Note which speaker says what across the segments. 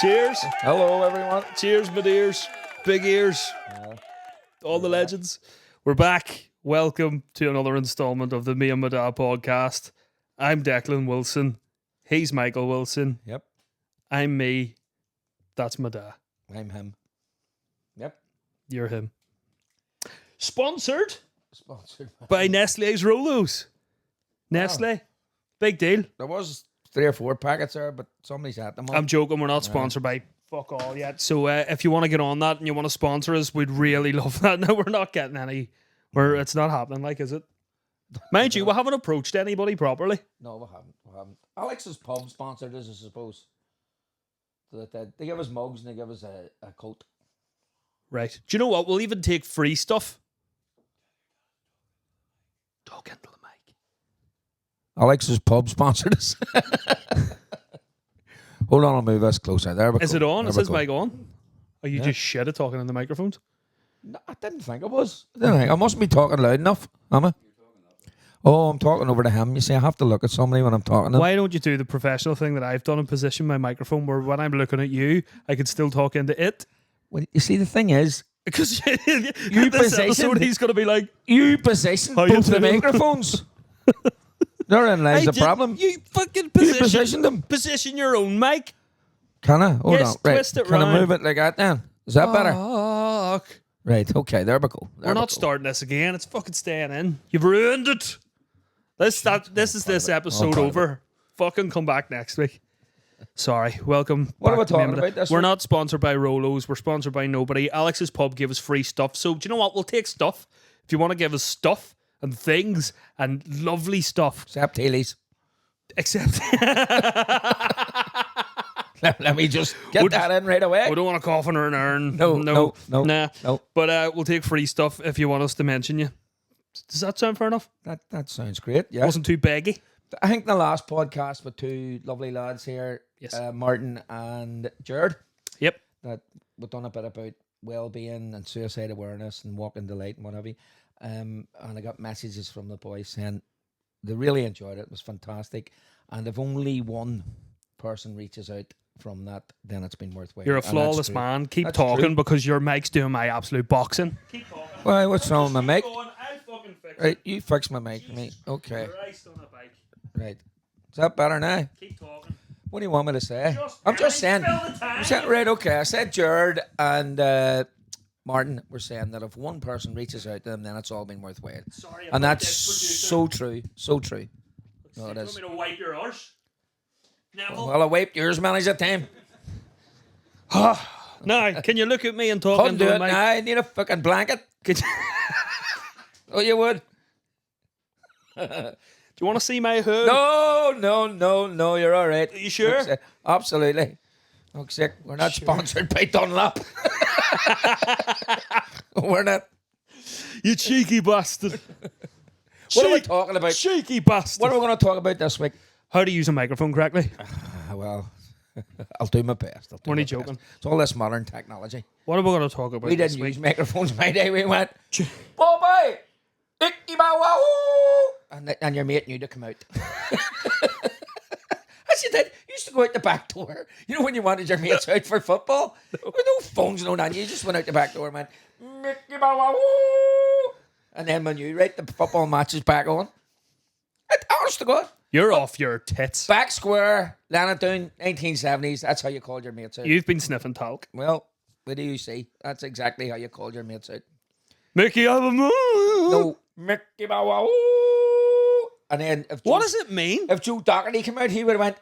Speaker 1: Cheers.
Speaker 2: Hello, everyone.
Speaker 1: Cheers, my dears. Big ears. All the legends. We're back. Welcome to another installment of the Me and My Dad podcast. I'm Declan Wilson. He's Michael Wilson.
Speaker 2: Yep.
Speaker 1: I'm me. That's my dad.
Speaker 2: I'm him. Yep.
Speaker 1: You're him. Sponsored
Speaker 2: Sponsored.
Speaker 1: by Nestle's Rolos. Nestle. Big deal.
Speaker 2: There was 3 or 4 packets there, but somebody's at them.
Speaker 1: I'm joking. We're not sponsored by fuck all yet. So if you want to get on that and you want to sponsor us, we'd really love that. No, we're not getting any. It's not happening. Like, is it? Mind you, we haven't approached anybody properly.
Speaker 2: No, we haven't. Alex's pub sponsored us, I suppose. So that they give us mugs and they give us a coat.
Speaker 1: Right. Do you know what? We'll even take free stuff. Talk into the mic.
Speaker 2: Alex's pub sponsored us. Hold on, I'll move this closer. There we go.
Speaker 1: Is it on?
Speaker 2: There
Speaker 1: Is
Speaker 2: we
Speaker 1: this
Speaker 2: go.
Speaker 1: mic on? Are you just shit at talking in the microphones?
Speaker 2: No, I didn't think I was. I mustn't be talking loud enough, am I? Oh, I'm talking over to him. You see, I have to look at somebody when I'm talking to him.
Speaker 1: Why don't you do the professional thing that I've done and position my microphone where when I'm looking at you, I can still talk into it?
Speaker 2: Well, you see, the thing is,
Speaker 1: Because
Speaker 2: You
Speaker 1: this
Speaker 2: positioned-
Speaker 1: episode, he's going to be like,
Speaker 2: you position
Speaker 1: How you
Speaker 2: both the
Speaker 1: doing?
Speaker 2: microphones. Therein lies
Speaker 1: I
Speaker 2: the
Speaker 1: didn't-
Speaker 2: problem.
Speaker 1: You fucking
Speaker 2: You
Speaker 1: position,
Speaker 2: positioned them.
Speaker 1: position your own mic.
Speaker 2: Can I? Hold
Speaker 1: Yes,
Speaker 2: on. Right.
Speaker 1: twist it
Speaker 2: Can I
Speaker 1: round.
Speaker 2: move it like that then? Is that better?
Speaker 1: Fuck.
Speaker 2: Right. Okay. There we go. There
Speaker 1: We're
Speaker 2: we
Speaker 1: not
Speaker 2: go.
Speaker 1: starting this again. It's fucking staying in. You've ruined it. This is this episode
Speaker 2: part of
Speaker 1: over. Fucking come back next week. Sorry. Welcome.
Speaker 2: What are
Speaker 1: back
Speaker 2: we
Speaker 1: to Me and
Speaker 2: talking
Speaker 1: My
Speaker 2: about
Speaker 1: Dad.
Speaker 2: this
Speaker 1: We're
Speaker 2: week?
Speaker 1: not sponsored by Rolos. We're sponsored by nobody. Alex's Pub gave us free stuff. So do you know what? We'll take stuff. If you want to give us stuff and things and lovely stuff.
Speaker 2: Except Healy's.
Speaker 1: Except
Speaker 2: Let me just get that in right away.
Speaker 1: we don't want a coffin or an urn.
Speaker 2: No.
Speaker 1: Nah.
Speaker 2: No.
Speaker 1: But we'll take free stuff if you want us to mention you. Does that sound fair enough?
Speaker 2: That sounds great. Yeah.
Speaker 1: Wasn't too beggy.
Speaker 2: I think the last podcast with 2 lovely lads here,
Speaker 1: Yes.
Speaker 2: Martin and Jared,
Speaker 1: Yep.
Speaker 2: that we've done a bit about well-being and suicide awareness and walking the light and whatever. And I got messages from the boys saying they really enjoyed it. It was fantastic. And if only one person reaches out from that, then it's been worthwhile.
Speaker 1: You're a
Speaker 2: And that's
Speaker 1: flawless
Speaker 2: true.
Speaker 1: man. Keep
Speaker 2: That's
Speaker 1: talking
Speaker 2: true.
Speaker 1: because your mic's doing my absolute boxing. Keep talking.
Speaker 2: Well, what's wrong with my mic?
Speaker 1: I'll fucking fix
Speaker 2: Right, you fix my mic for me. Okay,
Speaker 1: Christ on a bike.
Speaker 2: right. Is that better now?
Speaker 1: Keep talking.
Speaker 2: What do you want me to say? I'm just saying. Right, okay. I said Jared and Martin were saying that if one person reaches out to them, then it's all been worthwhile.
Speaker 1: Sorry,
Speaker 2: And that's so true. So true. No, it
Speaker 1: You
Speaker 2: is.
Speaker 1: want me to wipe your arse? Neville.
Speaker 2: Well, I wiped yours many's a time.
Speaker 1: Now, can you look at me and talk
Speaker 2: Come
Speaker 1: into
Speaker 2: do
Speaker 1: the
Speaker 2: it
Speaker 1: mic?
Speaker 2: now. I need a fucking blanket.
Speaker 1: Could you-
Speaker 2: Oh, you would?
Speaker 1: Do you want to see my hood?
Speaker 2: No. You're all right.
Speaker 1: Are you sure?
Speaker 2: Look, absolutely. Look, sick. We're not sponsored by Dunlop. We're not.
Speaker 1: You cheeky bastard.
Speaker 2: What are we talking about?
Speaker 1: Cheeky bastard.
Speaker 2: What are we going to talk about this week?
Speaker 1: How to use a microphone correctly.
Speaker 2: Well, I'll do my best. I'll do
Speaker 1: We're
Speaker 2: my
Speaker 1: not joking.
Speaker 2: best. It's all this modern technology.
Speaker 1: What are we going to talk about
Speaker 2: We
Speaker 1: this
Speaker 2: didn't
Speaker 1: week?
Speaker 2: use microphones my day. We went, Bobby, icky bow wow, and your mate knew to come out. As you did, you used to go out the back door. You know when you wanted your mates out for football? There were no phones, no nothing. You just went out the back door and went, Mickey bow wow. And then when you right, the football match is back on. Honest to God.
Speaker 1: You're off your tits.
Speaker 2: Back square, Lanatoon, 1970s. That's how you called your mates out.
Speaker 1: You've been sniffing talc.
Speaker 2: Well, what do you see? That's exactly how you called your mates out.
Speaker 1: Mickey, I'm a moo.
Speaker 2: No, Mickey bow wow. And then if
Speaker 1: What
Speaker 2: Joe,
Speaker 1: does it mean?
Speaker 2: if Joe Doherty came out, he would have went,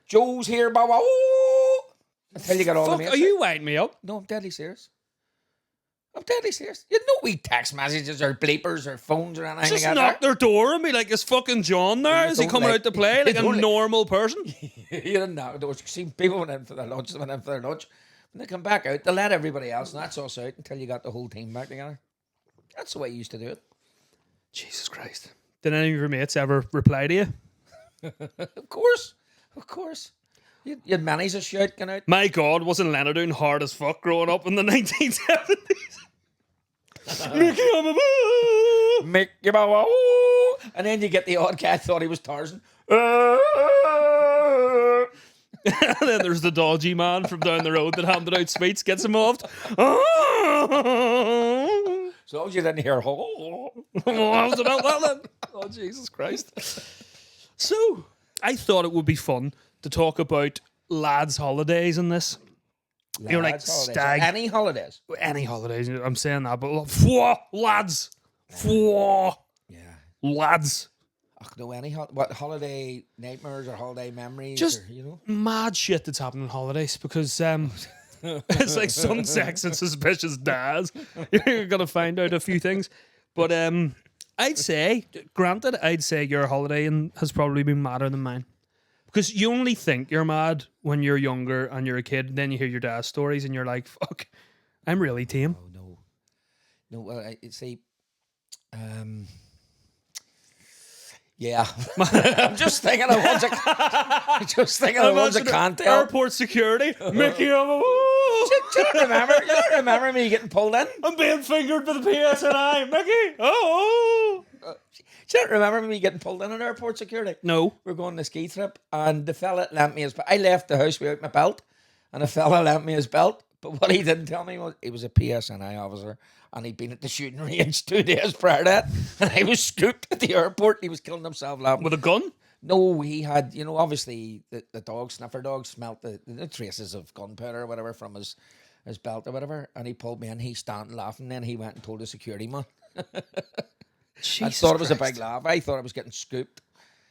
Speaker 2: Joe's here, bow wow. Until you got all the
Speaker 1: Fuck,
Speaker 2: mates
Speaker 1: are
Speaker 2: out.
Speaker 1: you winding me up?
Speaker 2: No, I'm deadly serious. I'm deadly serious. You know we text messages or bleepers or phones or anything
Speaker 1: Just
Speaker 2: like
Speaker 1: knock
Speaker 2: that.
Speaker 1: their door and be like, is fucking John there?
Speaker 2: You
Speaker 1: Is he
Speaker 2: don't
Speaker 1: coming
Speaker 2: like-
Speaker 1: out to play like
Speaker 2: you
Speaker 1: a
Speaker 2: don't like-
Speaker 1: normal person?
Speaker 2: You didn't know. There was see people went in for their lunch. They went in for their lunch. When they come back out, they let everybody else, and that's us out until you got the whole team back together. That's the way you used to do it.
Speaker 1: Jesus Christ. Did any of your mates ever reply to you?
Speaker 2: Of course. You had many's a shout going out.
Speaker 1: My God, wasn't Leonardoon hard as fuck growing up in the 1970s? Mickey, I'm a moo.
Speaker 2: Mickey bow wow. And then you get the odd cat thought he was Tarzan.
Speaker 1: And then there's the dodgy man from down the road that handed out sweets, gets involved.
Speaker 2: So long as you didn't hear,
Speaker 1: What was about that then? Oh, Jesus Christ. So, I thought it would be fun to talk about lads' holidays in this. You're like
Speaker 2: lads' holidays.
Speaker 1: stag.
Speaker 2: Any holidays?
Speaker 1: Any holidays, I'm saying that, but lads.
Speaker 2: Yeah.
Speaker 1: Lads.
Speaker 2: I know any what holiday nightmares or holiday memories?
Speaker 1: Just
Speaker 2: or, you know,
Speaker 1: mad shit that's happening on holidays because it's like some sex and suspicious dads. You're gonna find out a few things, but I'd say, granted, I'd say your holiday has probably been madder than mine because you only think you're mad when you're younger and you're a kid. And then you hear your dad's stories and you're like, "Fuck, I'm really tame."
Speaker 2: no. Well, I see. Yeah, I'm just thinking of ones I can't tell.
Speaker 1: Airport security, Mickey.
Speaker 2: Do you don't remember me getting pulled in?
Speaker 1: I'm being fingered by the PSNI, Mickey. Oh.
Speaker 2: Do you don't remember me getting pulled in on airport security?
Speaker 1: No.
Speaker 2: We're going on a ski trip, and the fella lent me his. I left the house without my belt, and the fella lent me his belt. But what he didn't tell me was he was a PSNI officer, and he'd been at the shooting range 2 days prior to that, and I was scooped at the airport. He was killing himself laughing.
Speaker 1: With a gun?
Speaker 2: No, he had, obviously the dog, sniffer dog, smelt the traces of gunpowder or whatever from his belt or whatever, and he pulled me in. He started laughing, then he went and told the security man.
Speaker 1: Jesus
Speaker 2: I thought it was a
Speaker 1: Christ.
Speaker 2: big laugh. I thought I was getting scooped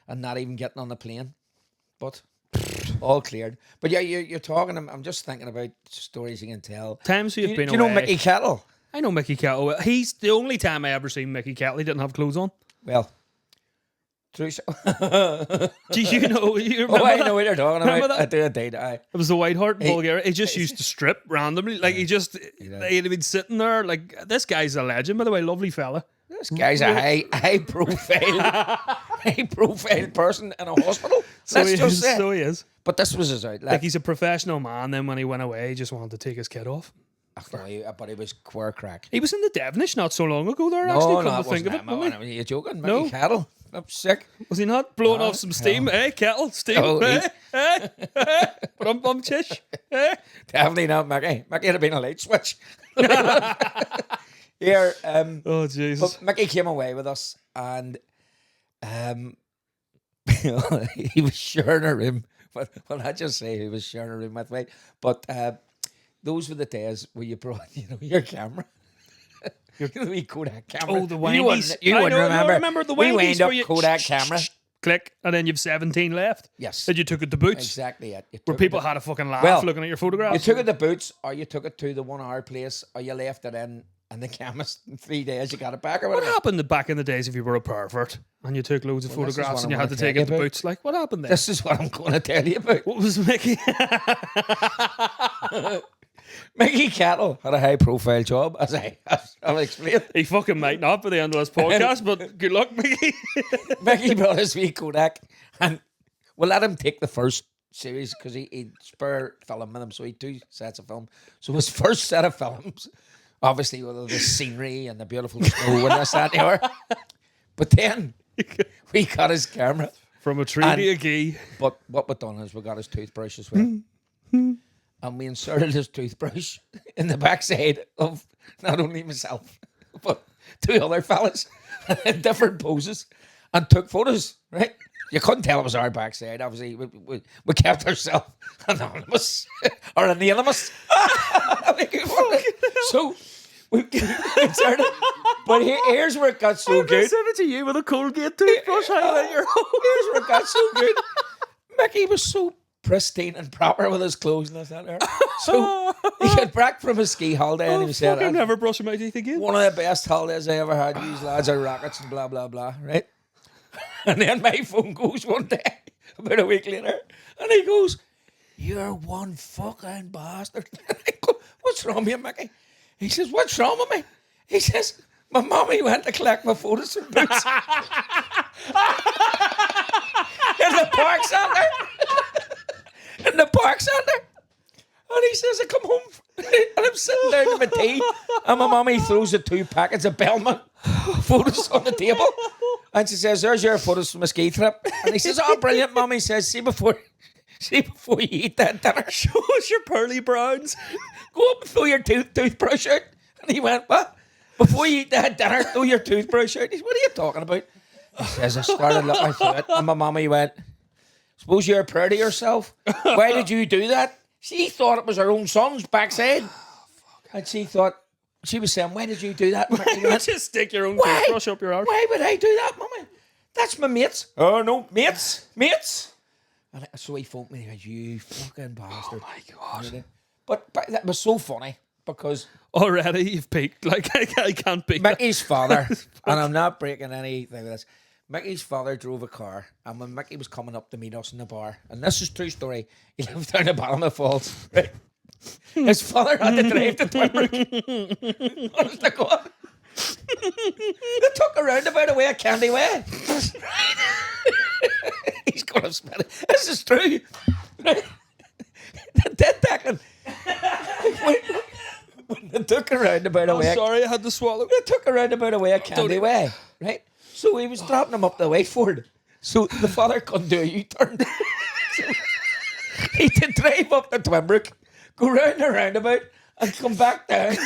Speaker 2: and not even getting on the plane, but all cleared. But yeah, you're talking. I'm just thinking about stories you can tell.
Speaker 1: Times we've been
Speaker 2: Do you know
Speaker 1: away.
Speaker 2: Mickey Kettle?
Speaker 1: I know Mickey Kettle. He's the only time I ever seen Mickey Kettle. He didn't have clothes on.
Speaker 2: Well, true.
Speaker 1: Do you know? You remember
Speaker 2: I
Speaker 1: that?
Speaker 2: know what you're talking
Speaker 1: Remember
Speaker 2: about.
Speaker 1: that?
Speaker 2: I do indeed.
Speaker 1: It was the White Hart in Bulgaria. He just used to strip randomly. Like he'd been sitting there. Like this guy's a legend, by the way. Lovely fella.
Speaker 2: This guy's a high profile person in a hospital.
Speaker 1: So
Speaker 2: Let's just say.
Speaker 1: So he is.
Speaker 2: But this was his outlet.
Speaker 1: Like he's a professional man. Then when he went away, he just wanted to take his kid off.
Speaker 2: But he was queer crack.
Speaker 1: He was in the Devonish not so long ago. There, actually, come to think of it. Wasn't he?
Speaker 2: You're joking?
Speaker 1: No.
Speaker 2: Mickey Kettle. I'm sick.
Speaker 1: Was he not blowing off some steam? Hey, Kettle, steam.
Speaker 2: Oh,
Speaker 1: Hey. Bum chish. Hey.
Speaker 2: Definitely not Mickey. Mickey had been a light switch. Here,
Speaker 1: Oh Jesus!
Speaker 2: but Mickey came away with us, and he was sharing a room. Well, I just say he was sharing a room with me. But those were the days where you brought, your camera. Your wee Kodak camera.
Speaker 1: Oh, the
Speaker 2: You
Speaker 1: windies.
Speaker 2: wouldn't
Speaker 1: I know,
Speaker 2: remember.
Speaker 1: I remember the
Speaker 2: We
Speaker 1: windies
Speaker 2: wind up
Speaker 1: where you
Speaker 2: Kodak camera.
Speaker 1: Click, and then you've 17 left.
Speaker 2: Yes.
Speaker 1: And you took it to Boots,
Speaker 2: Exactly it. You
Speaker 1: where
Speaker 2: took
Speaker 1: people
Speaker 2: it
Speaker 1: had a fucking laugh
Speaker 2: Well,
Speaker 1: looking at your
Speaker 2: You
Speaker 1: photographs.
Speaker 2: took it to Boots, or you took it to the 1 hour place, or you left it in the chemist in 3 days. You got it back or
Speaker 1: What
Speaker 2: whatever.
Speaker 1: happened back in the days if you were a pervert and you took loads of
Speaker 2: Well, this is
Speaker 1: photographs
Speaker 2: what
Speaker 1: and
Speaker 2: I'm
Speaker 1: you had
Speaker 2: gonna
Speaker 1: to take
Speaker 2: tell
Speaker 1: it to
Speaker 2: you about.
Speaker 1: Boots? Like, what happened there?
Speaker 2: This is what I'm going to tell you about.
Speaker 1: What was Mickey?
Speaker 2: Mickey Kettle had a high profile job, as I'll explain.
Speaker 1: He fucking might not by the end of this podcast, but good luck, Mickey.
Speaker 2: Mickey brought his wee Kodak, and we'll let him take the first series because he'd spare film with him, so he had 2 sets of film. So his first set of films, obviously with all the scenery and the beautiful snow and this, that, and the other. But then we got his camera.
Speaker 1: From a tree to a gee.
Speaker 2: But what we done is we got his toothbrush as well. And we inserted his toothbrush in the backside of not only myself, but 2 other fellas in different poses and took photos, right? You couldn't tell it was our backside. Obviously, we kept ourselves anonymous or anonymous. So we inserted. But here's where it got so good.
Speaker 1: Send it to you with a Colgate toothbrush hanging out your home.
Speaker 2: Here's where it got so good. Mickey was so pristine and proper with his clothes and this that there. So he got back from his ski holiday and he was saying,
Speaker 1: I'll never brush my teeth again.
Speaker 2: one of the best holidays I ever had. These lads are rockets and blah, blah, blah, right? And then my phone goes one day, about a week later, and he goes, "You're one fucking bastard." And I go, "What's wrong with you, Mickey?" He says, "What's wrong with me?" He says, "My mommy went to collect my photos from Boots." In the park centre. In the park centre. And he says, "I come home and I'm sitting down to my tea, and my mommy throws the 2 packets of Bellman photos on the table. And she says, 'There's your photos from a ski trip.' And he says, 'Oh, brilliant, Mum.' He says, see before See, before you eat that dinner,
Speaker 1: Show us your pearly browns.
Speaker 2: go up and throw your toothbrush out. And he went, what? Before you eat that dinner, throw your toothbrush out. He said, what are you talking about? He says, I started looking through it. And my mommy went, suppose you're proud of yourself? Why did you do that? She thought it was her own son's backside. And she thought, she was saying, why did you do that?
Speaker 1: You just stick your own toothbrush up your arse.
Speaker 2: Why would I do that, mommy? That's my mates. Oh, no, mates. And so he phoned me and he goes, you fucking bastard.
Speaker 1: Oh my God.
Speaker 2: But that was so funny because
Speaker 1: Already you've peaked. Like, I can't beat that.
Speaker 2: Mickey's father, and I'm not breaking anything with this, Mickey's father drove a car, and when Mickey was coming up to meet us in the bar, and this is a true story, he lived down the bottom of Falls, right? His father had to drive to Twinbrook. Honest to God. They took a roundabout away at Candy Way. He's going to spell it. This is true. Right? Dead Declan. When they took a roundabout away.
Speaker 1: Sorry, I had to swallow.
Speaker 2: They took a roundabout away at Candy Way. Right? So he was dropping him up the Whiteford. So the father couldn't do a U-turn. So he did drive up to Twinbrook, go round the roundabout, and come back down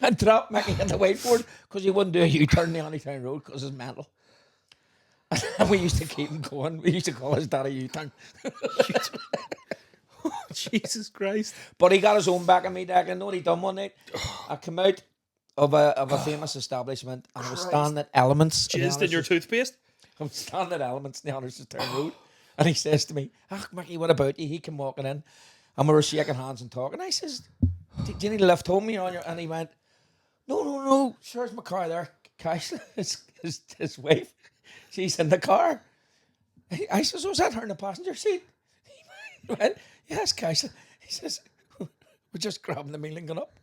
Speaker 2: and drop Mickey at the Whiteford because he wouldn't do a U-turn on the Honeytown Road because it's mental. And we used to keep him going. We used to call his dad a U-turn.
Speaker 1: Jesus Christ.
Speaker 2: But he got his own back on me, Dak. I know what he done one night. I come out of a famous establishment and I was standing at Elements.
Speaker 1: Jizzed in your toothpaste?
Speaker 2: I'm standing at Elements in the Honeytown Road. And he says to me, Mickey, what about you? He came walking in and we were shaking hands and talking. I says, do you need a lift home? And he went, no. There's my car there. Cash, his wife, she's in the car. I says, was that her in the passenger seat? He went, yes, Cash. He says, we're just grabbing the meal and going up.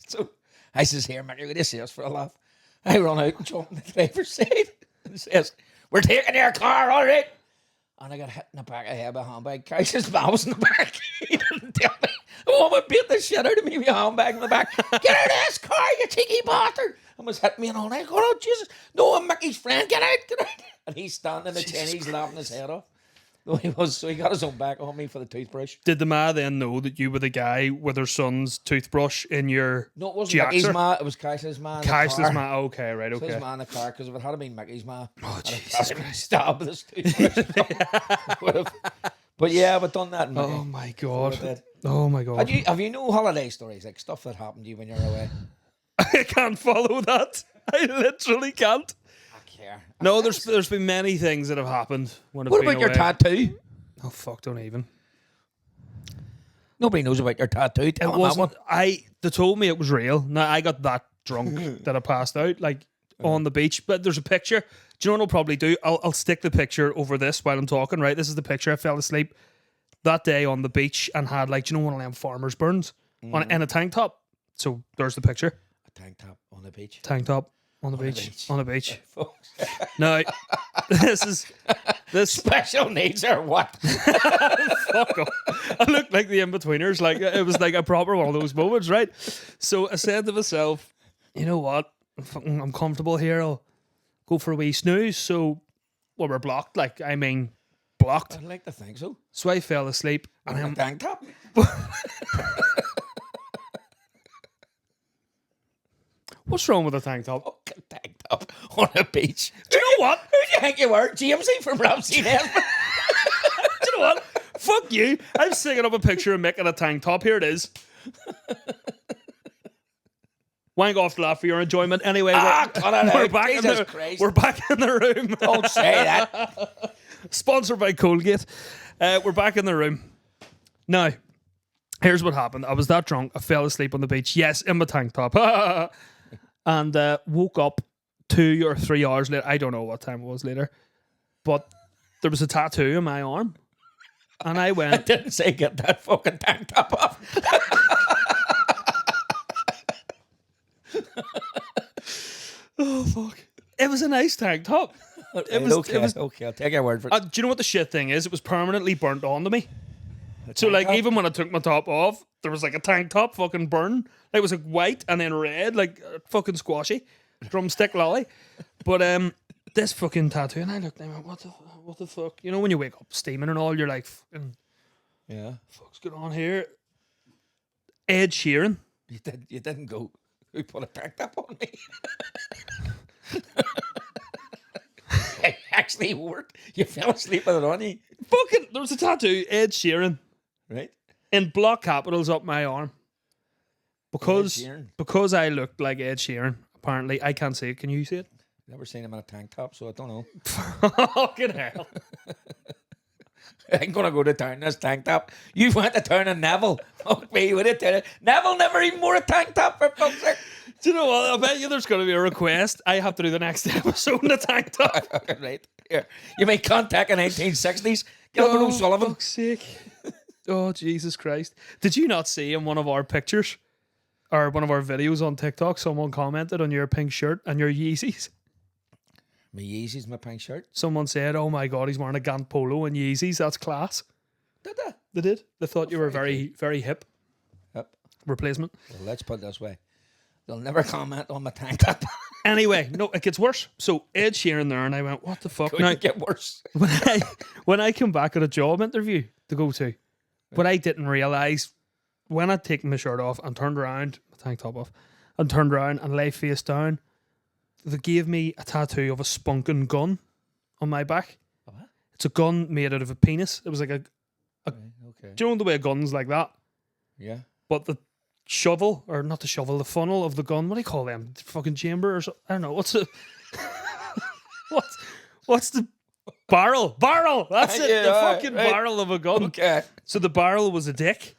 Speaker 2: So I says, here, Mickey, will you see us for a laugh? I run out and jump in the driver's seat and says, we're taking your car, all right? And I got hit in the back of the head with a handbag. Caish's man was in the back. He didn't tell me. The woman beat the shit out of me with a handbag in the back. Get out of this car, you cheeky bastard. And was hitting me and all night. Oh, Jesus. No, I'm Mickey's friend. Get out. And he's standing in the chain. He's laughing his head off. No, he was. So he got his own back on me for the toothbrush.
Speaker 1: Did the ma then know that you were the guy with her son's toothbrush in your
Speaker 2: No, it wasn't Mickey's ma. It was Caish's ma.
Speaker 1: Caish's ma. Okay, right,
Speaker 2: So
Speaker 1: okay.
Speaker 2: his ma in the car, because if it had been Mickey's ma,
Speaker 1: Jesus Christ.
Speaker 2: Stab with his toothbrush. But yeah, I've done that. Mickey.
Speaker 1: Oh my God.
Speaker 2: So I did.
Speaker 1: Oh my God.
Speaker 2: Have you no holiday stories, like stuff that happened to you when you're away?
Speaker 1: I can't follow that. I literally can't.
Speaker 2: I care.
Speaker 1: No, there's been many things that have happened when I've
Speaker 2: What
Speaker 1: been
Speaker 2: about your
Speaker 1: away.
Speaker 2: tattoo?
Speaker 1: Oh fuck! Don't even.
Speaker 2: Nobody knows about your tattoo.
Speaker 1: It
Speaker 2: Tell them that one.
Speaker 1: wasn't. They told me it was real. Now I got that drunk that I passed out like on the beach. But there's a picture. Do you know what I'll probably do? I'll stick the picture over this while I'm talking. Right, this is the picture. I fell asleep that day on the beach and had like, do you know, one of them farmers burns in a tank top. So there's the picture.
Speaker 2: A tank top on the beach.
Speaker 1: Tank top on the beach.
Speaker 2: beach.
Speaker 1: On the beach.
Speaker 2: Folks.
Speaker 1: Now this
Speaker 2: Special needs or what?
Speaker 1: fuck off. I looked like the in-betweeners. Like it was like a proper one of those moments, right? So I said to myself, you know what? I'm comfortable here. I'll go for a wee snooze. So we're blocked. Like, I mean, blocked.
Speaker 2: I'd like to think so.
Speaker 1: So I fell asleep and
Speaker 2: On a tank top.
Speaker 1: what's wrong with a tank top?
Speaker 2: Fucking tank top on a beach.
Speaker 1: Do you know what?
Speaker 2: Who do you think you were? Jamesy from Ramsey Nesbitt?
Speaker 1: Do you know what? Fuck you. I'm singing up a picture of Mick in a tank top. Here it is. Wank off the laugh for your enjoyment. Anyway,
Speaker 2: cut it out.
Speaker 1: back
Speaker 2: Jesus
Speaker 1: in
Speaker 2: Christ.
Speaker 1: we're back in the room.
Speaker 2: Don't say that.
Speaker 1: Sponsored by Colgate. We're back in the room. Now, here's what happened. I was that drunk. I fell asleep on the beach. Yes, in my tank top. And woke up 2 or 3 hours later. I don't know what time it was later. But there was a tattoo on my arm. And I
Speaker 2: I
Speaker 1: went,
Speaker 2: didn't say get that fucking tank top off.
Speaker 1: oh, fuck. It was a nice tank top. It was,
Speaker 2: okay,
Speaker 1: it was,
Speaker 2: okay, I'll take your word for it.
Speaker 1: do you know what the shit thing is? It was permanently burnt onto me. So, like, even when I took my top off, there was like a tank top fucking burn. Like, it was like white and then red, like fucking squashy. Drumstick lolly. But this fucking tattoo, and I looked and I went, what the fuck? You know, when you wake up steaming and all, you're like, fucking,
Speaker 2: Yeah.
Speaker 1: What's going on here? Ed Sheeran.
Speaker 2: You didn't go. Who put a tank top on me? I actually worked. You fell asleep with it on you,
Speaker 1: Fucking, there's a tattoo, Ed Sheeran,
Speaker 2: right?
Speaker 1: in block capitals up my arm. Because
Speaker 2: Sheeran.
Speaker 1: because I looked like Ed Sheeran. Apparently, I can't see it. Can you see it?
Speaker 2: Never seen him in a tank top, so I don't know.
Speaker 1: Fucking hell.
Speaker 2: I'm gonna go to town in this tank top. You went to town in Neville. Fuck me, would it tell you? Neville never even wore a tank top for fuck's sake.
Speaker 1: Do you know what? I bet you there's going to be a request. I have to do the next episode in a tank top.
Speaker 2: Right. Here. You make contact in 1960s. Get up with O'Sullivan.
Speaker 1: Fuck's sake. Oh, Jesus Christ. Did you not see in one of our pictures or one of our videos on TikTok, someone commented on your pink shirt and your Yeezys?
Speaker 2: My Yeezys, my pink shirt.
Speaker 1: Someone said, oh my God, he's wearing a Gant Polo and Yeezys. That's class.
Speaker 2: Did they?
Speaker 1: They did. They thought you were very, very hip.
Speaker 2: Yep.
Speaker 1: Replacement.
Speaker 2: Well, let's put it this way. They'll never comment on my tank top.
Speaker 1: Anyway, no, it gets worse. So Ed Sheeran there, and I went, what the fuck?
Speaker 2: Couldn't
Speaker 1: Now,
Speaker 2: get worse.
Speaker 1: when I come back at a job interview to go to, but I didn't realise when I'd taken my shirt off and turned around, my tank top off, and turned around and lay face down, they gave me a tattoo of a spunking gun on my back.
Speaker 2: What?
Speaker 1: It's a gun made out of a penis. It was like a
Speaker 2: Okay.
Speaker 1: do you know the way a gun's like that?
Speaker 2: Yeah.
Speaker 1: But the shovel, or not the shovel, the funnel of the gun, what do you call them? Fucking chamber or something? I don't know. What's the what's the barrel? Barrel! That's it.
Speaker 2: Yeah,
Speaker 1: the
Speaker 2: right,
Speaker 1: fucking
Speaker 2: right.
Speaker 1: barrel of a gun.
Speaker 2: Okay.
Speaker 1: So the barrel was a dick,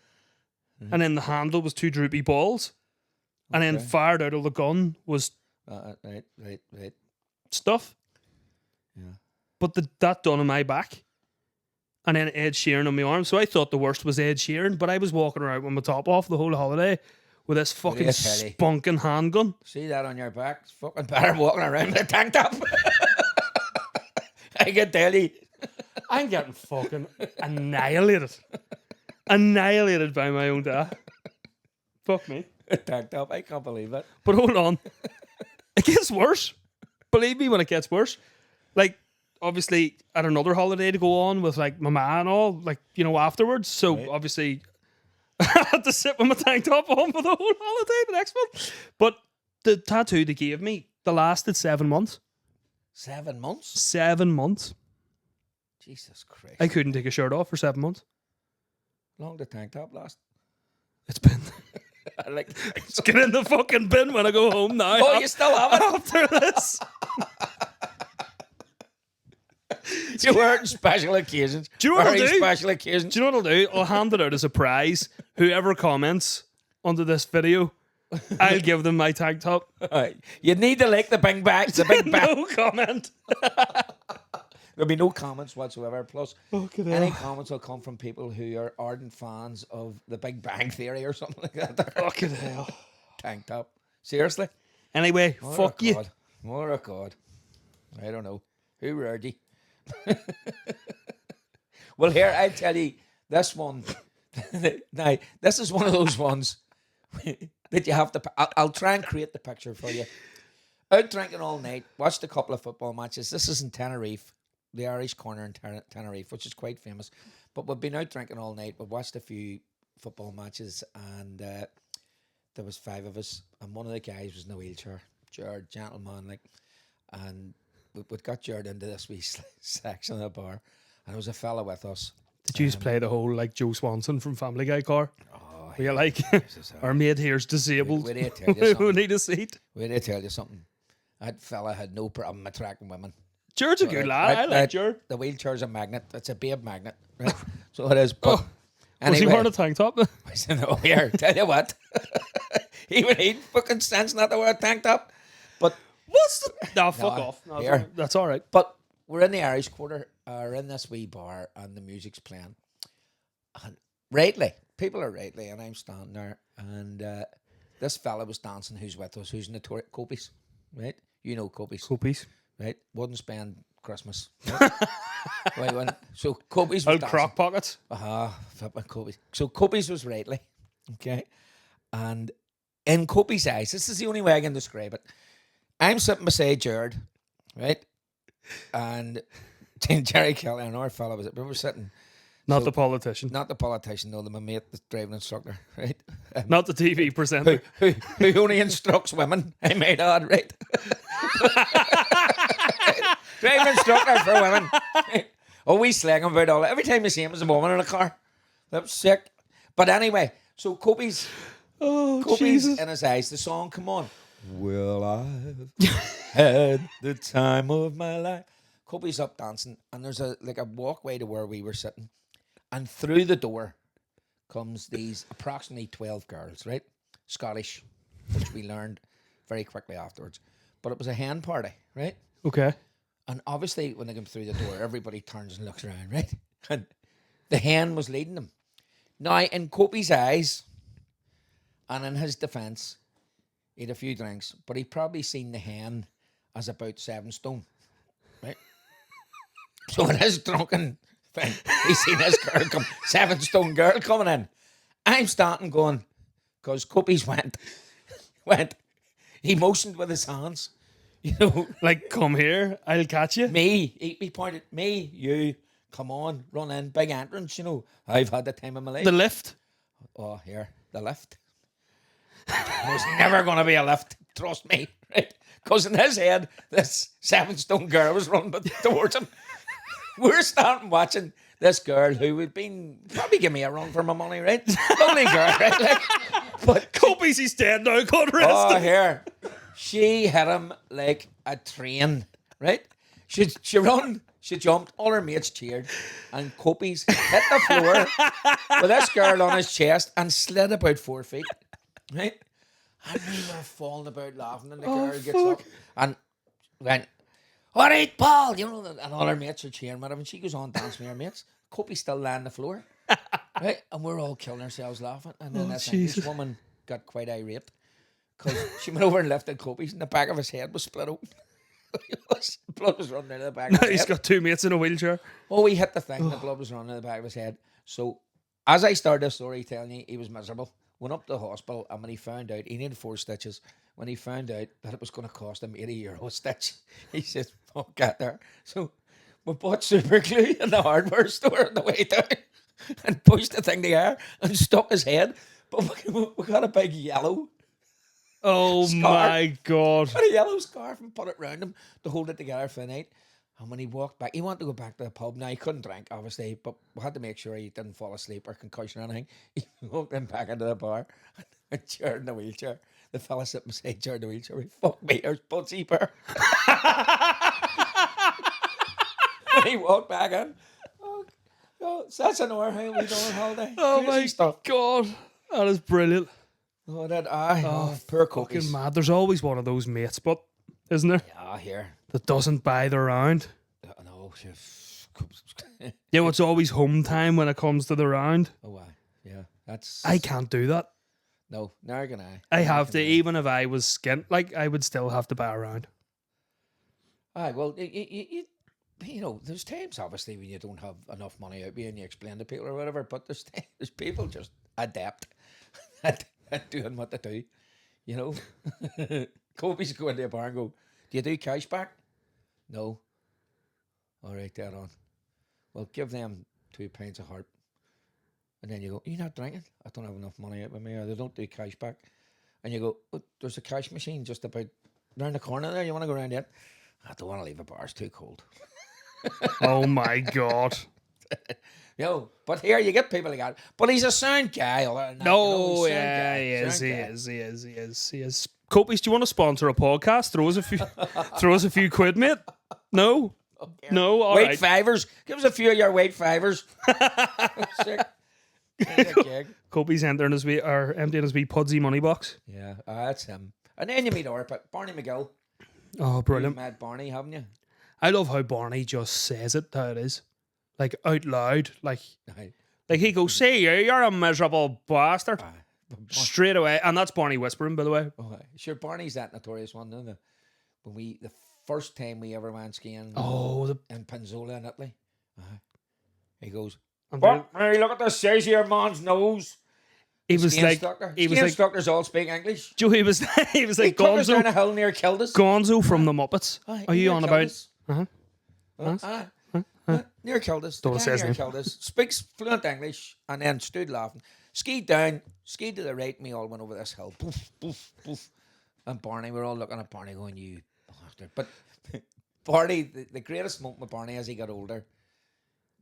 Speaker 1: and then the handle was two droopy balls, and then
Speaker 2: Okay.
Speaker 1: fired out of the gun was
Speaker 2: Right.
Speaker 1: stuff.
Speaker 2: Yeah.
Speaker 1: But that done on my back, and then Ed Sheeran on my arm. So I thought the worst was Ed Sheeran, but I was walking around with my top off the whole holiday with this fucking
Speaker 2: I tell you?
Speaker 1: spunking handgun.
Speaker 2: See that on your back? It's fucking better walking around with a tank top. I can tell you.
Speaker 1: I'm getting fucking annihilated. Annihilated by my own dad. Fuck me.
Speaker 2: A tank top. I can't believe it.
Speaker 1: But hold on. It gets worse. Believe me when it gets worse. Like, obviously, I had another holiday to go on with, like, my ma and all, like, you know, afterwards. So,
Speaker 2: Right.
Speaker 1: obviously, I had to sit with my tank top on for the whole holiday the next month. But the tattoo they gave me, they lasted 7 months.
Speaker 2: 7 months?
Speaker 1: 7 months.
Speaker 2: Jesus Christ.
Speaker 1: I couldn't take a shirt off for 7 months.
Speaker 2: Long the tank top last.
Speaker 1: It's been...
Speaker 2: I like.
Speaker 1: Let's get in the fucking bin when I go home now.
Speaker 2: Oh, you still have it?
Speaker 1: After this.
Speaker 2: You wear it on special occasions.
Speaker 1: Do you know what I'll
Speaker 2: Very
Speaker 1: do?
Speaker 2: special occasions.
Speaker 1: Do you know what I'll do? I'll hand it out as a prize. Whoever comments under this video, I'll give them my tank top.
Speaker 2: Right. You need to like the big bag. The big bag.
Speaker 1: No comment.
Speaker 2: There'll be no comments whatsoever. Plus,
Speaker 1: Fucking
Speaker 2: any
Speaker 1: hell.
Speaker 2: comments will come from people who are ardent fans of the Big Bang Theory or something like that.
Speaker 1: Fucking hell.
Speaker 2: Tank top. Seriously?
Speaker 1: Anyway,
Speaker 2: Mother
Speaker 1: fuck
Speaker 2: of
Speaker 1: you.
Speaker 2: God. Mother of God. I don't know. Who reared you? Well, here, I tell you, this one. Now, this is one of those ones that you have to. I'll try and create the picture for you. Out drinking all night, watched a couple of football matches. This is in Tenerife, the Irish corner in Tenerife, which is quite famous. But we've been out drinking all night. We've watched a few football matches, and there was 5 of us, and one of the guys was in a wheelchair. Jared, gentleman, like, and we got Jared into this wee section of the bar, and there was a fella with us.
Speaker 1: Did you just play the whole, like, Joe Swanson from Family Guy car?
Speaker 2: Oh,
Speaker 1: Were you like, our mate here's disabled.
Speaker 2: Wait, wait, tell you
Speaker 1: We
Speaker 2: something.
Speaker 1: need a seat.
Speaker 2: Wait, I tell you something. That fella had no problem attracting women.
Speaker 1: Jared's a good lad. I like Jared.
Speaker 2: The wheelchair's a magnet. It's a babe magnet, right? So it is. But
Speaker 1: Was he
Speaker 2: anyway,
Speaker 1: wearing a tank top?
Speaker 2: I said, "No, here, tell you what." He would need fucking sense not to wear a tank top. But
Speaker 1: What's the... No, fuck
Speaker 2: No,
Speaker 1: off. No,
Speaker 2: here.
Speaker 1: that's all right.
Speaker 2: But we're in the Irish Quarter, or in this wee bar, and the music's playing. And rightly, people are rightly, and I'm standing there, and this fella was dancing. Who's with us? Who's notorious? Copies, right? You know Copies,
Speaker 1: Copies.
Speaker 2: right? Wouldn't spend Christmas. Right? Right, when, so Copies was
Speaker 1: Old
Speaker 2: dancing.
Speaker 1: crock pockets.
Speaker 2: Flipping Copies. So Copies was rightly, okay? And in Copies' eyes, this is the only way I can describe it. I'm sitting beside Jared, right? And Jerry Kelly and our fella was, we were sitting
Speaker 1: Not
Speaker 2: So-
Speaker 1: the politician.
Speaker 2: Not the politician, no, my mate, the driving instructor, right?
Speaker 1: Not the TV presenter.
Speaker 2: Who only instructs women, I might add, right? Driving instructor for women. Always slang about all. Every time you see him as a woman in a car. That's sick. But anyway, so Kobe's
Speaker 1: Jesus.
Speaker 2: in his eyes. The song, come on. Well, I've had the time of my life. Kobe's up dancing, and there's a walkway to where we were sitting, and through the door comes these approximately 12 girls, right? Scottish, which we learned very quickly afterwards. But it was a hen party, right?
Speaker 1: Okay.
Speaker 2: And obviously, when they come through the door, everybody turns and looks around, right? And the hen was leading them. Now, in Kobe's eyes, and in his defence, he had a few drinks, but he probably seen the hen as about 7 stone, right? So in his drunken thing, he seen this girl come, 7 stone girl coming in. I'm starting going, because Kobe's went, he motioned with his hands, you know.
Speaker 1: Like, come here, I'll catch you.
Speaker 2: Me, he pointed, me, you, come on, run in, big entrance, you know. I've had the time of my life.
Speaker 1: The lift.
Speaker 2: Oh, here, the lift. There's never going to be a lift, trust me, right? Because in his head, this 7 stone girl was running towards him. We're starting watching this girl who had been, probably give me a run for my money, right? Lovely girl, right? Like, but
Speaker 1: Kobe's he's dead now, God rest
Speaker 2: oh,
Speaker 1: him.
Speaker 2: here, she hit him like a train, right? She run, she jumped, all her mates cheered, and Kobe's hit the floor with this girl on his chest and slid about 4 feet, right? And we were falling about laughing, and the girl gets up and went, all right, Paul, you know, and all her mates are cheering with him, and she goes on dancing with her mates. Kobe's still laying on the floor, right? And we're all killing ourselves laughing. And then this English woman got quite irate because she went over and lifted Kobe's, and the back of his head was split open. Blood was running out of the back of his
Speaker 1: He's
Speaker 2: head.
Speaker 1: got 2 mates in a wheelchair.
Speaker 2: Oh, he hit the thing, the blood was running out of the back of his head. So, as I started this story telling you, he was miserable. Went up to the hospital, and when he found out, he needed 4 stitches. When he found out that it was going to cost him €80 a stitch, he said, fuck, get there. So we bought super glue in the hardware store on the way down and pushed the thing together and stuck his head. But we got a big yellow,
Speaker 1: Oh
Speaker 2: Scarf.
Speaker 1: my God.
Speaker 2: got a yellow scarf and put it round him to hold it together for the night. And when he walked back, he wanted to go back to the pub. Now, he couldn't drink, obviously, but we had to make sure he didn't fall asleep or concussion or anything. He walked in back into the bar and chaired in the wheelchair. The fella sitting beside chair in the wheelchair. He, fuck me, there's Budsy Bear. And he walked back in. Oh, so that's an hour how we go on holiday.
Speaker 1: Oh
Speaker 2: Crazy
Speaker 1: my
Speaker 2: stuff.
Speaker 1: God. That is brilliant.
Speaker 2: Oh, that oh, poor cookies.
Speaker 1: Fucking mad. There's always one of those mates, but isn't there?
Speaker 2: Yeah, here.
Speaker 1: That doesn't buy the round.
Speaker 2: No,
Speaker 1: Yeah, it's always home time when it comes to the round.
Speaker 2: oh, wow. Yeah, that's.
Speaker 1: I can't do that.
Speaker 2: No, neither can I.
Speaker 1: I have to, even if I was skint, like, I would still have to buy a round.
Speaker 2: Aye, well, you know, there's times obviously when you don't have enough money out and you explain to people or whatever, but there's people just adept at doing what they do, you know. Kobe's going to a bar and go, do you do cash back? No. All right, dead on. Well, give them 2 pints of heart. And then you go, you're not drinking? I don't have enough money out with me, or they don't do cash back. And you go, oh, there's a cash machine just about round the corner there. You want to go around it? I don't want to leave the bar. It's too cold.
Speaker 1: Oh my God.
Speaker 2: Yo, but here you get people like that. But he's a sound guy. Other than that,
Speaker 1: No,
Speaker 2: he's a sound
Speaker 1: yeah,
Speaker 2: guy,
Speaker 1: he is,
Speaker 2: sound
Speaker 1: he
Speaker 2: guy.
Speaker 1: is. He is. Copies, do you want to sponsor a podcast? Throw us a few quid, mate. No? No? All
Speaker 2: Weight
Speaker 1: right.
Speaker 2: fivers. Give us a few of your weight fivers. Sick. That's a gig.
Speaker 1: Copies emptying his wee Pudsey money box.
Speaker 2: Yeah, that's him. And then you meet Barney McGill.
Speaker 1: Oh,
Speaker 2: You've
Speaker 1: brilliant.
Speaker 2: met Barney, haven't you?
Speaker 1: I love how Barney just says it how it is. Like, out loud. Like
Speaker 2: Aye.
Speaker 1: he goes, see you, you're a miserable bastard.
Speaker 2: Aye.
Speaker 1: Straight away. And that's Barney whispering, by the way.
Speaker 2: Oh, aye. Sure, Barney's that notorious one, isn't it? When the first time we ever went skiing
Speaker 1: Oh,
Speaker 2: in Penzola in Italy, he goes,
Speaker 1: and
Speaker 2: "What? Hey, look at the size of your man's nose."
Speaker 1: he was
Speaker 2: Ski
Speaker 1: like,
Speaker 2: instructor.
Speaker 1: he was
Speaker 2: Ski
Speaker 1: like,
Speaker 2: instructors all speak English.
Speaker 1: Joe, he was like
Speaker 2: He took us down
Speaker 1: Gonzo,
Speaker 2: a hill near Kildis.
Speaker 1: Gonzo from the Muppets.
Speaker 2: Aye,
Speaker 1: Are you
Speaker 2: near
Speaker 1: on about?
Speaker 2: Kildis.
Speaker 1: Uh-huh.
Speaker 2: Aye. Near killed us.
Speaker 1: Don't
Speaker 2: The
Speaker 1: say
Speaker 2: guy
Speaker 1: his
Speaker 2: near
Speaker 1: name.
Speaker 2: killed us. Speaks fluent English and then stood laughing. Skied down, skied to the right, and we all went over this hill. Poof, poof, poof. And Barney, we're all looking at Barney going, you bastard. But Barney, the greatest moment with Barney as he got older,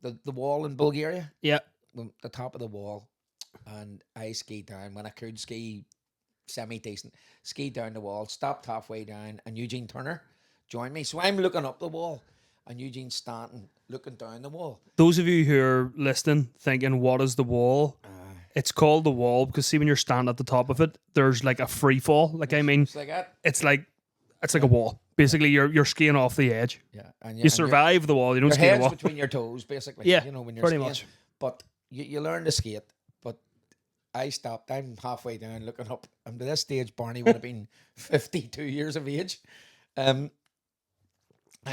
Speaker 2: the wall in Bulgaria,
Speaker 1: Yeah.
Speaker 2: the top of the wall, and I skied down when I could ski semi-decent, skied down the wall, stopped halfway down, and Eugene Turner joined me. So I'm looking up the wall, and Eugene's standing, looking down the wall.
Speaker 1: Those of you who are listening, thinking, what is the wall? It's called the wall because see when you're standing at the top of it, there's like a free fall. Like I mean,
Speaker 2: It's like that.
Speaker 1: it's like a wall. Basically, you're skiing off the edge.
Speaker 2: Yeah, and
Speaker 1: You survive the wall. You don't
Speaker 2: your
Speaker 1: ski the
Speaker 2: head's
Speaker 1: wall.
Speaker 2: between your toes, basically.
Speaker 1: Yeah,
Speaker 2: you know when you're
Speaker 1: pretty
Speaker 2: skiing.
Speaker 1: much.
Speaker 2: But you learn to skate. But I stopped. I'm halfway down, looking up, and by this stage, Barney would have been 52 years of age. And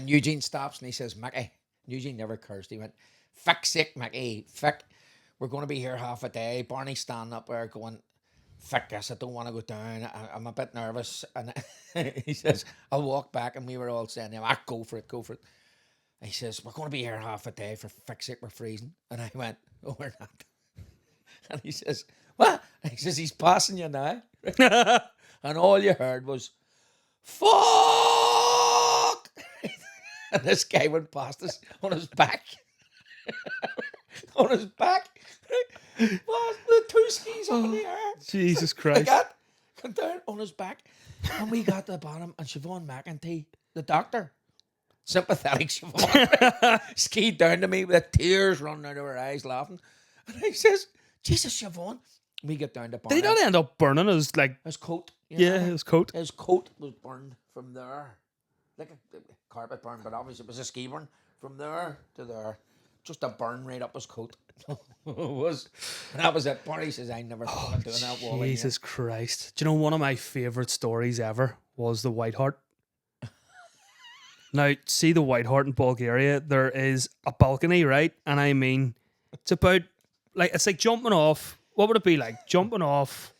Speaker 2: Eugene stops and he says, "Mickey." Eugene never cursed. He went, "Fuck's sake, Mickey. Fuck. We're going to be here half a day." Barney's standing up there going, "Fuck this, I don't want to go down. I'm a bit nervous." And he says, "I'll walk back." And we were all saying, go for it, go for it. He says, "We're going to be here half a day. For fuck's sake, we're freezing." And I went, "Oh, we're not." And he says, "What?" And he says, "He's passing you now." And all you heard was, "Fuck!" And this guy went past us on his back. On his back. What? The two skis up in the air.
Speaker 1: Jesus
Speaker 2: Like
Speaker 1: Christ.
Speaker 2: that. Come down on his back. And we got to the bottom, and Siobhan McEntee, the doctor, sympathetic Siobhan, skied down to me with tears running out of her eyes, laughing. And he says, "Jesus, Siobhan." We get down to
Speaker 1: Did he
Speaker 2: Barney.
Speaker 1: not end up burning his like?
Speaker 2: His coat. you
Speaker 1: Yeah,
Speaker 2: know?
Speaker 1: his coat.
Speaker 2: His coat was burned from there. Like a carpet burn, but obviously it was a ski burn. From there to there. Just a burn right up his coat. It was. And that was it. Barney says, "I never thought of doing that wall again."
Speaker 1: Jesus Christ. Do you know one of my favourite stories ever was the White Hart? Now, see the White Hart in Bulgaria, there is a balcony, right? And I mean, it's about, like, it's like jumping off, what would it be like? Jumping off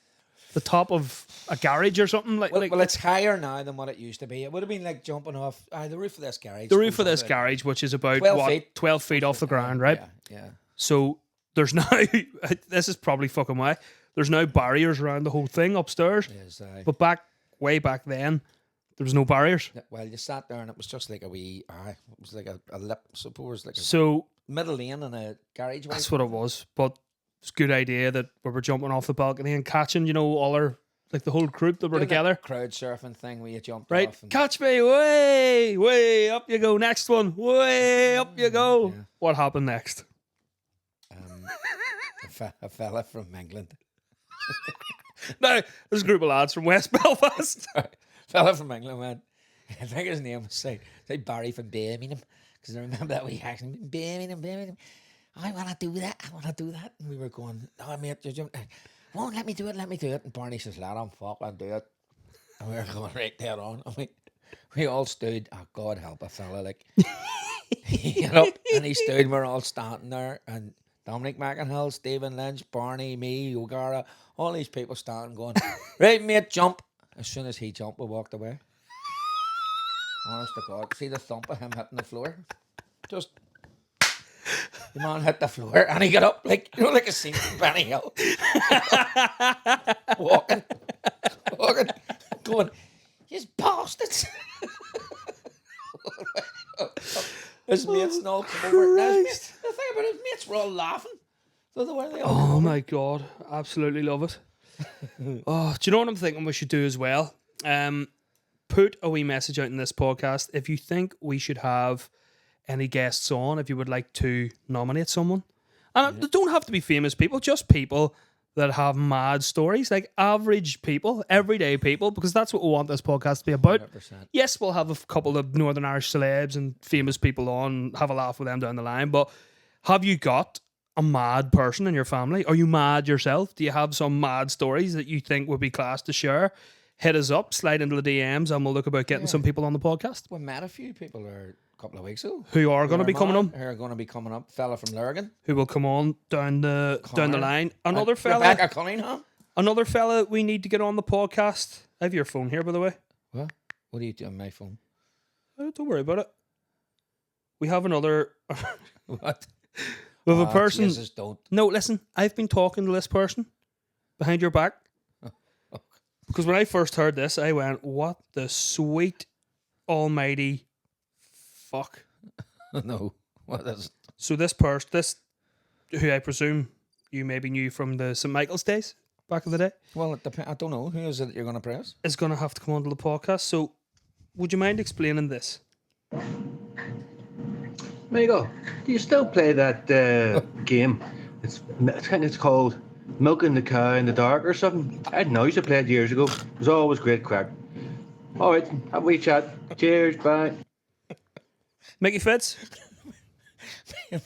Speaker 1: the top of a garage or something?
Speaker 2: Well, it's higher now than what it used to be. It would have been like jumping off the roof of this garage.
Speaker 1: the roof of this
Speaker 2: goes onto
Speaker 1: garage, which is about,
Speaker 2: 12
Speaker 1: what,
Speaker 2: feet.
Speaker 1: 12 feet off the ground, right?
Speaker 2: Yeah.
Speaker 1: So there's now, this is probably fucking why, there's now barriers around the whole thing upstairs.
Speaker 2: Yes,
Speaker 1: But way back then, there was no barriers.
Speaker 2: well, you sat there and it was just like a wee, it was like a lip, suppose, like a
Speaker 1: So
Speaker 2: middle lane and a garage.
Speaker 1: that's what it was. But it's a good idea that we were jumping off the balcony and catching, all our, like the whole group that were together.
Speaker 2: Crowd surfing thing where you jumped
Speaker 1: Right?
Speaker 2: off. And
Speaker 1: Catch me, way up you go. Next one, way up you go.
Speaker 2: Yeah.
Speaker 1: What happened next?
Speaker 2: a fella from England.
Speaker 1: Now, there's a group of lads from West Belfast.
Speaker 2: Fella from England went, I think his name was say Barry from Birmingham, because I remember that wee accent. Birmingham. I want to do that. And we were going, "Oh, mate, you're jumping. Won't let me do it. And Barney says, "Let him fucking do it." And we were going right there on. And we all stood. Oh, God help a fella. Like, he got up and he stood. And we're all standing there. And Dominic McInhill, Stephen Lynch, Barney, me, O'Gara, all these people standing going, "Right, mate, jump." As soon as he jumped, we walked away. Honest to God. See the thump of him hitting the floor? Just, the man hit the floor and he got up like a scene from Benny Hill. walking, going, "You bastards." His mates and all come over. Now, the thing about his mates were all laughing. So they were all
Speaker 1: Oh my God, absolutely love it. Oh, do you know what I'm thinking we should do as well? Put a wee message out in this podcast if you think we should have any guests on, if you would like to nominate someone. And they don't have to be famous people, just people that have mad stories, like average people, everyday people, because that's what we want this podcast to be about.
Speaker 2: 100%.
Speaker 1: Yes, we'll have a couple of Northern Irish celebs and famous people on, have a laugh with them down the line, but have you got a mad person in your family? Are you mad yourself? Do you have some mad stories that you think would be class to share? Hit us up, slide into the DMs, and we'll look about getting some people on the podcast
Speaker 2: We met a few people there a couple of weeks ago.
Speaker 1: who are going to be coming on,
Speaker 2: Who are going to be coming up. Fella from Lurgan.
Speaker 1: who will come on down the
Speaker 2: Connor.
Speaker 1: line. Another fella,
Speaker 2: Rebecca Cunningham.
Speaker 1: another fella we need to get on the podcast. I have your phone here, by the way.
Speaker 2: What? What are you doing on my phone?
Speaker 1: Don't worry about it. we have another.
Speaker 2: What?
Speaker 1: We have a
Speaker 2: Ah,
Speaker 1: person.
Speaker 2: Jesus, don't.
Speaker 1: No, listen. I've been talking to this person behind your back because when I first heard this, I went, "What the sweet, almighty fuck."
Speaker 2: No. What is it?
Speaker 1: So this person, this who I presume you maybe knew from the St Michael's days back in the day,
Speaker 2: Well, it depends. I don't know. Who is it that you're going to press?
Speaker 1: is going to have to come onto the podcast. So, would you mind explaining this?
Speaker 3: Michael, do you still play that game? It's called Milking the Cow in the Dark or something. I don't know. I used to play it years ago. It was always great crack. All right, have a wee chat. Cheers, bye.
Speaker 1: Mickey Fitz?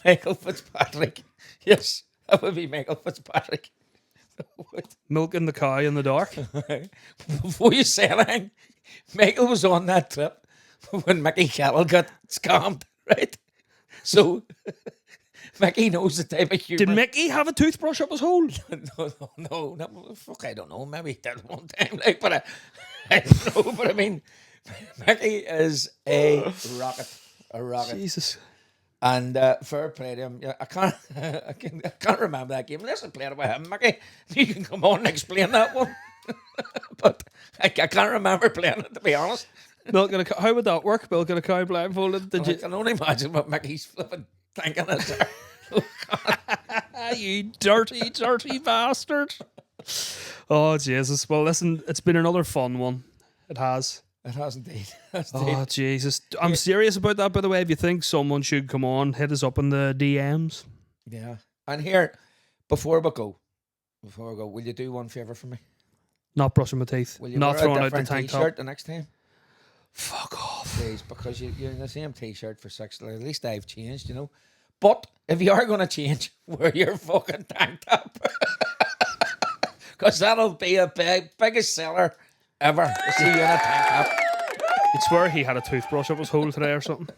Speaker 2: Michael Fitzpatrick. Yes, that would be Michael Fitzpatrick.
Speaker 1: Milking the cow in the dark?
Speaker 2: Before you say anything, Michael was on that trip when Mickey Kettle got scammed, right? So Mickey knows the type of humor.
Speaker 1: Did Mickey have a toothbrush up his hole?
Speaker 2: No, fuck, I don't know. Maybe he did one time, like, but I don't know. But I mean, Mickey is a rocket.
Speaker 1: Jesus.
Speaker 2: And fair play to him. Yeah, I can't remember that game. Unless I played it with him, Mickey. You can come on and explain that one. But I can't remember playing it, to be honest.
Speaker 1: Milking a cow. How would that work? Milking a cow blindfolded? Did
Speaker 2: I
Speaker 1: you?
Speaker 2: can only imagine what Mickey's flipping thinking is there.
Speaker 1: You dirty, dirty bastard. Oh, Jesus. Well, listen, it's been another fun one. It has.
Speaker 2: It has indeed.
Speaker 1: Oh, Jesus. I'm serious about that, by the way. If you think someone should come on, hit us up in the DMs.
Speaker 2: Yeah. And here, before we go, will you do one favour for me?
Speaker 1: Not brushing my teeth.
Speaker 2: Will you
Speaker 1: Not
Speaker 2: wear
Speaker 1: throwing
Speaker 2: a
Speaker 1: out the
Speaker 2: different
Speaker 1: tank
Speaker 2: t-shirt
Speaker 1: top.
Speaker 2: the next time?
Speaker 1: Fuck off.
Speaker 2: Please, because you're in the same t-shirt for 6. At least I've changed, you know. But if you are going to change, wear your fucking tank top. Because that'll be a biggest seller ever. To see you in a tank top.
Speaker 1: You'd swear he had a toothbrush up his hole today or something.